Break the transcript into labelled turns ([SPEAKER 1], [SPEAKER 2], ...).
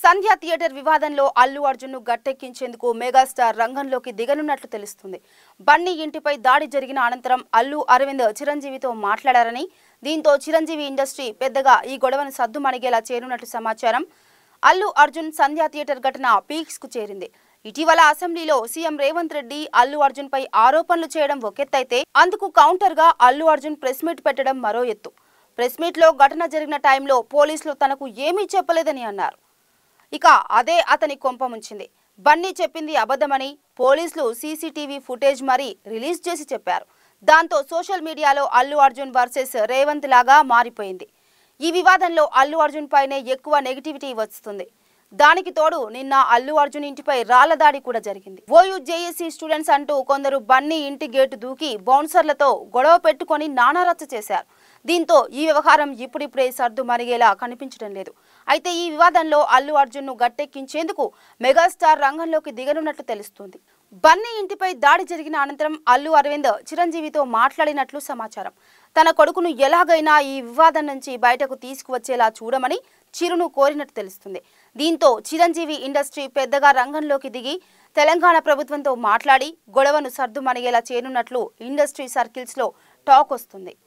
[SPEAKER 1] సంధ్య theatre వివాదంలో అల్లు అర్జున్ ను గట్టెక్కించేందుకు megastar రంగంలోకి దిగనున్నట్లు తెలుస్తుంది. బన్నీ ఇంటిపై దాడి జరిగిన అనంతరం అల్లు అరవింద్ చిరంజీవితో మాట్లాడారని, దీంతో చిరంజీవి ఇండస్ట్రీ పెద్దగా ఈ గొడవను సద్దుమణిగేలా చేరున్నట్లు సమాచారం. అల్లు అర్జున్ సంధ్య థియేటర్ ఘటన పీక్స్ కు చేరింది. ఇటీవల అసెంబ్లీలో సీఎం రేవంత్ రెడ్డి అల్లు అర్జున్ పై ఆరోపణలు చేయడం ఒకెత్తైతే, అందుకు కౌంటర్ గా అల్లు అర్జున్ ప్రెస్ మీట్ పెట్టడం మరో ఎత్తు. ప్రెస్ మీట్ లో ఘటన జరిగిన టైంలో పోలీసులు తనకు ఏమీ చెప్పలేదని అన్నారు. ఇక అదే అతని కొంప ముంచింది. బన్నీ చెప్పింది అబద్ధమని పోలీసులు సీసీటీవీ ఫుటేజ్ మరీ రిలీజ్ చేసి చెప్పారు. దాంతో సోషల్ మీడియాలో అల్లు అర్జున్ వర్సెస్ రేవంత్ లాగా మారిపోయింది. ఈ వివాదంలో అల్లు అర్జున్ పైనే ఎక్కువ నెగిటివిటీ వస్తుంది. దానికి తోడు నిన్న అల్లు అర్జున్ ఇంటిపై రాళ్ల దాడి కూడా జరిగింది. ఓయూ జేఏసీ స్టూడెంట్స్ అంటూ కొందరు బన్నీ ఇంటి గేటు దూకి బౌన్సర్లతో గొడవ పెట్టుకొని నానారచ్చ చేశారు. దీంతో ఈ వ్యవహారం ఇప్పుడిప్పుడే సర్దు మరిగేలా కనిపించడం లేదు. అయితే ఈ వివాదంలో అల్లు అర్జున్ ను గట్టెక్కించేందుకు మెగాస్టార్ రంగంలోకి దిగనున్నట్లు తెలుస్తుంది. బన్నీ ఇంటిపై దాడి జరిగిన అనంతరం అల్లు అరవింద్ చిరంజీవితో మాట్లాడినట్లు సమాచారం. తన కొడుకును ఎలాగైనా ఈ వివాదం నుంచి బయటకు తీసుకువచ్చేలా చూడమని చిరును కోరినట్టు తెలుస్తుంది. దీంతో చిరంజీవి ఇండస్ట్రీ పెద్దగా రంగంలోకి దిగి తెలంగాణ ప్రభుత్వంతో మాట్లాడి గొడవను సర్దుమణిగేలా చేయనున్నట్లు ఇండస్ట్రీ సర్కిల్స్ లో టాక్ వస్తుంది.